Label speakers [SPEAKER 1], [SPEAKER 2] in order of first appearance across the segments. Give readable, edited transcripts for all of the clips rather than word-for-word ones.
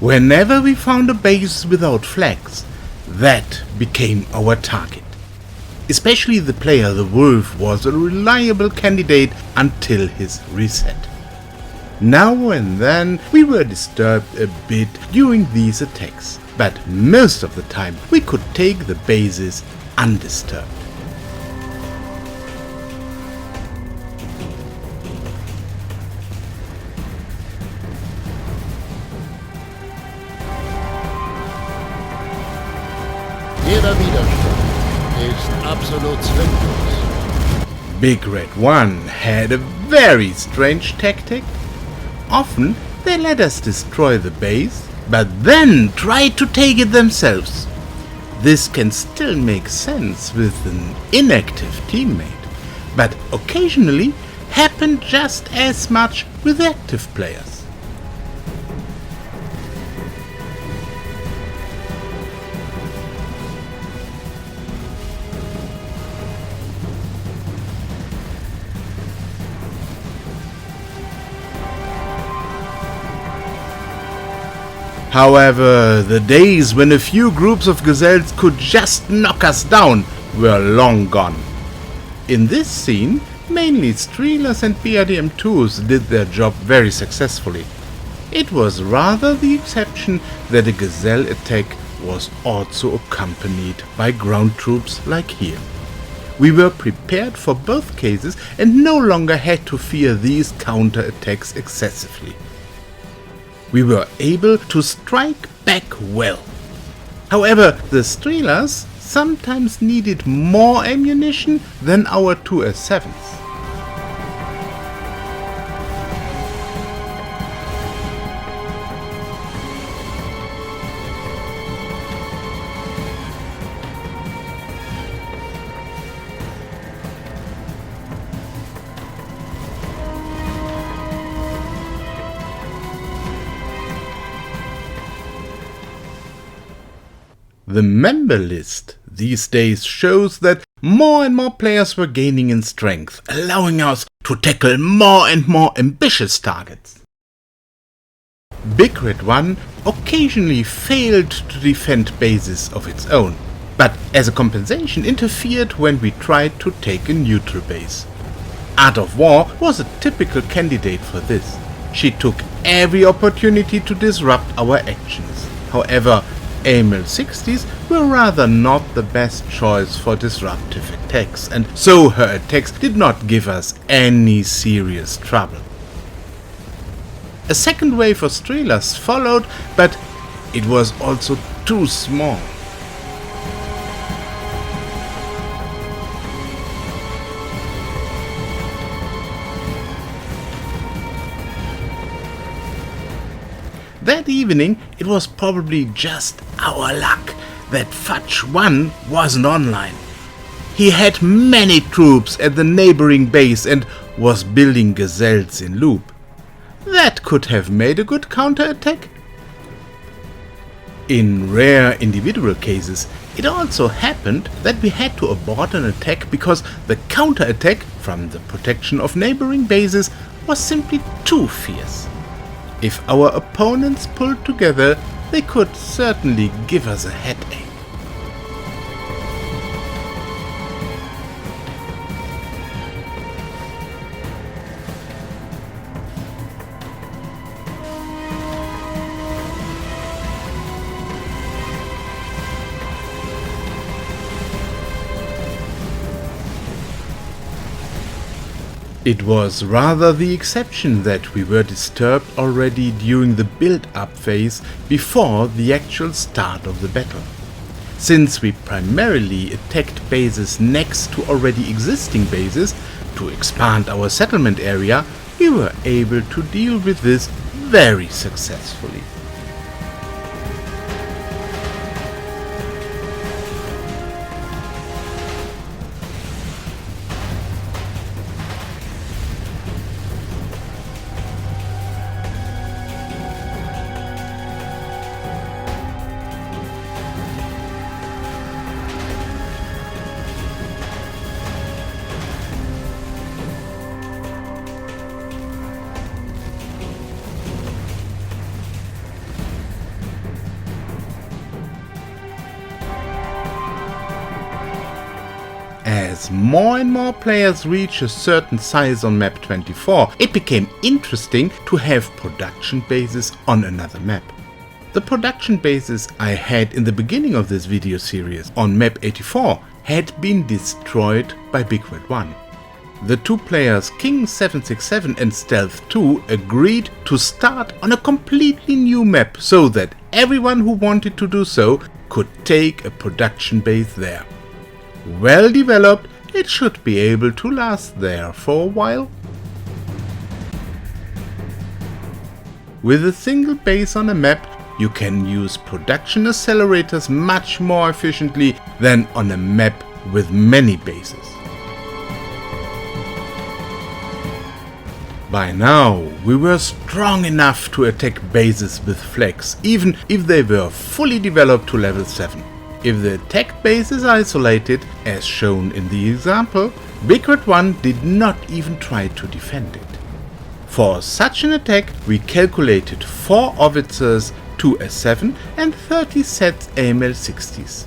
[SPEAKER 1] Whenever we found a base without flags, that became our target. Especially the player THEWOLF was a reliable candidate until his reset. Now and then we were disturbed a bit during these attacks, but most of the time we could take the bases undisturbed.
[SPEAKER 2] Jeder Widerstand ist absolut zwecklos.
[SPEAKER 1] BIGREDONE had a very strange tactic. Often they let us destroy the base, but then try to take it themselves. This can still make sense with an inactive teammate, but occasionally happen just as much with active players. However, the days when a few groups of gazelles could just knock us down were long gone. In this scene, mainly Streelers and BIDM2s did their job very successfully. It was rather the exception that a gazelle attack was also accompanied by ground troops like here. We were prepared for both cases and no longer had to fear these counter-attacks excessively. We were able to strike back well. However, the Streelers sometimes needed more ammunition than our 2S7s. The member list these days shows that more and more players were gaining in strength, allowing us to tackle more and more ambitious targets. BIGREDONE occasionally failed to defend bases of its own, but as a compensation interfered when we tried to take a neutral base. Art of War was a typical candidate for this. She took every opportunity to disrupt our actions. However, AML-60s were rather not the best choice for disruptive attacks, and so her attacks did not give us any serious trouble. A second wave of Streelers followed, but it was also too small. That evening it was probably just our luck that Fudge 1 wasn't online. He had many troops at the neighboring base and was building gazelles in loop. That could have made a good counterattack. In rare individual cases, it also happened that we had to abort an attack because the counterattack from the protection of neighboring bases was simply too fierce. If our opponents pulled together, they could certainly give us a headache. It was rather the exception that we were disturbed already during the build-up phase before the actual start of the battle. Since we primarily attacked bases next to already existing bases to expand our settlement area, we were able to deal with this very successfully. As more and more players reach a certain size on map 24, it became interesting to have production bases on another map. The production bases I had in the beginning of this video series on map 84 had been destroyed by BIGREDONE. The two players King767 and Stealth2 agreed to start on a completely new map so that everyone who wanted to do so could take a production base there. Well developed, it should be able to last there for a while. With a single base on a map, you can use production accelerators much more efficiently than on a map with many bases. By now, we were strong enough to attack bases with flags, even if they were fully developed to level 7. If the attacked base is isolated, as shown in the example, BIGREDONE did not even try to defend it. For such an attack, we calculated 4 officers, 2 S7 and 30 sets AML-60s.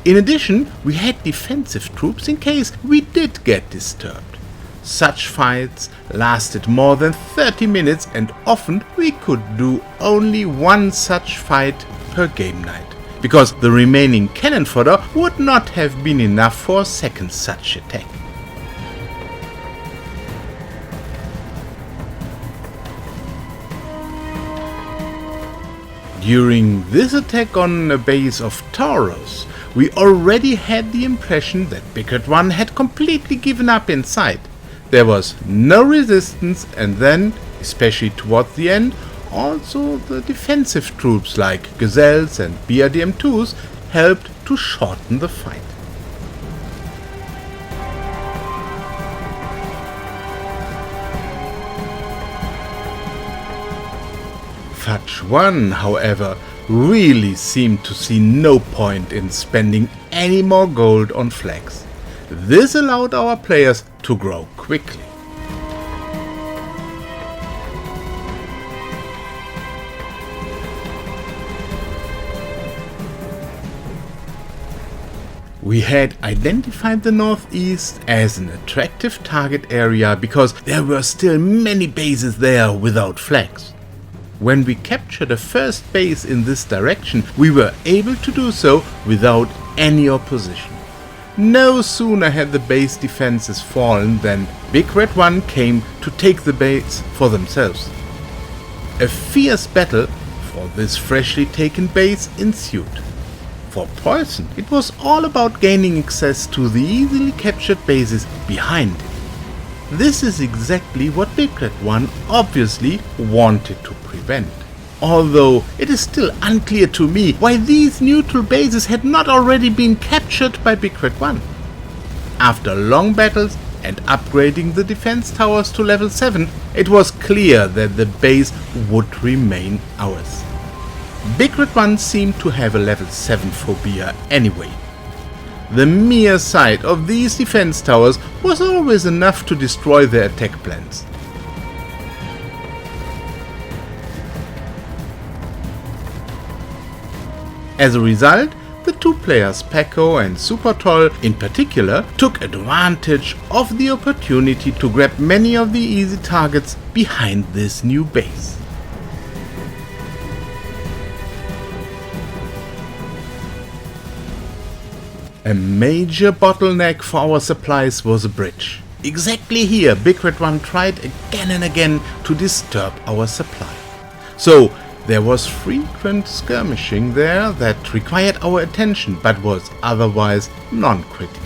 [SPEAKER 1] In addition, we had defensive troops in case we did get disturbed. Such fights lasted more than 30 minutes and often we could do only one such fight per game night, because the remaining cannon fodder would not have been enough for a second such attack. During this attack on a base of Tauros, we already had the impression that BIGREDONE had completely given up inside. There was no resistance, and then, especially towards the end, also the defensive troops like Gazelles and BIGREDONE helped to shorten the fight. Fudge 1, however, really seemed to see no point in spending any more gold on flags. This allowed our players to grow quickly. We had identified the northeast as an attractive target area because there were still many bases there without flags. When we captured a first base in this direction, we were able to do so without any opposition. No sooner had the base defenses fallen than BIGREDONE came to take the base for themselves. A fierce battle for this freshly taken base ensued. For Preußen, it was all about gaining access to the easily captured bases behind it. This is exactly what BIGREDONE obviously wanted to prevent. Although it is still unclear to me why these neutral bases had not already been captured by BIGREDONE. After long battles and upgrading the defense towers to level 7, it was clear that the base would remain ours. BIGREDONE seemed to have a level 7 phobia anyway. The mere sight of these defense towers was always enough to destroy their attack plans. As a result, the two players Paco and Supertoll in particular took advantage of the opportunity to grab many of the easy targets behind this new base. A major bottleneck for our supplies was a bridge. Exactly here BIGREDONE tried again and again to disturb our supply. So there was frequent skirmishing there that required our attention but was otherwise non-critical.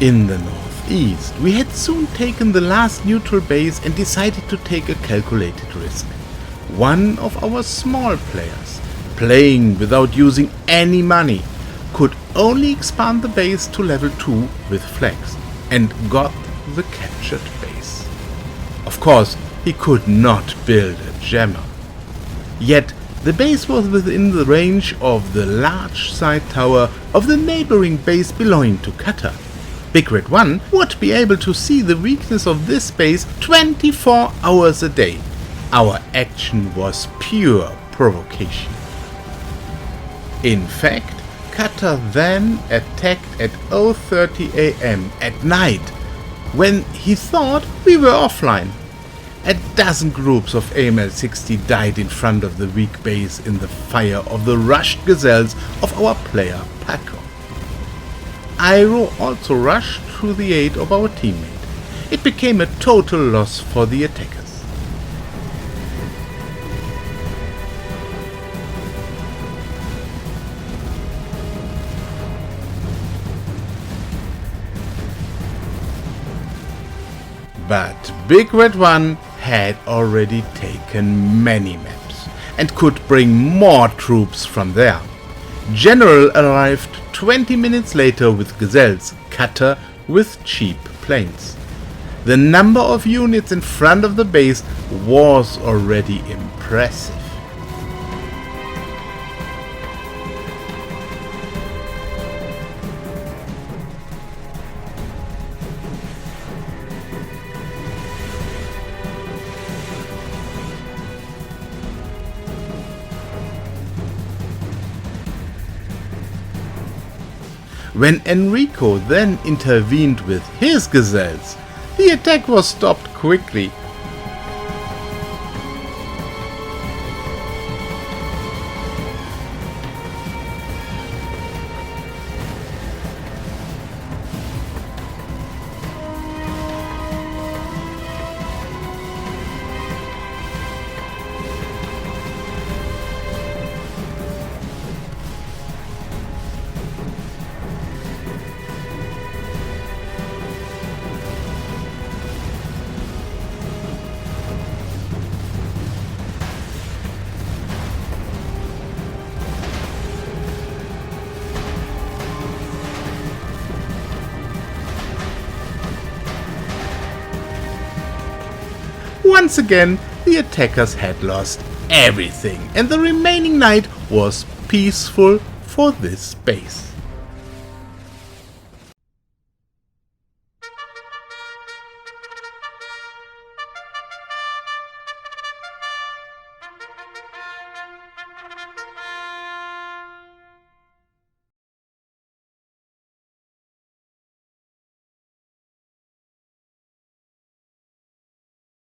[SPEAKER 1] In the northeast, we had soon taken the last neutral base and decided to take a calculated risk. One of our small players, playing without using any money, could only expand the base to level 2 with flags, and got the captured base. Of course, he could not build a jammer. Yet, the base was within the range of the large side tower of the neighboring base belonging to Cutter. BIGREDONE would be able to see the weakness of this base 24 hours a day. Our action was pure provocation. In fact, Cutter then attacked at 0:30 AM at night, when he thought we were offline. A dozen groups of AML-60 died in front of the weak base in the fire of the rushed gazelles of our player Paco. Iroh also rushed to the aid of our teammate. It became a total loss for the attackers. But BIGREDONE had already taken many maps and could bring more troops from there. General arrived 20 minutes later with gazelles, Cutter with cheap planes. The number of units in front of the base was already impressive. When Enrico then intervened with his gazelles, the attack was stopped quickly. Once again, the attackers had lost everything, and the remaining night was peaceful for this base.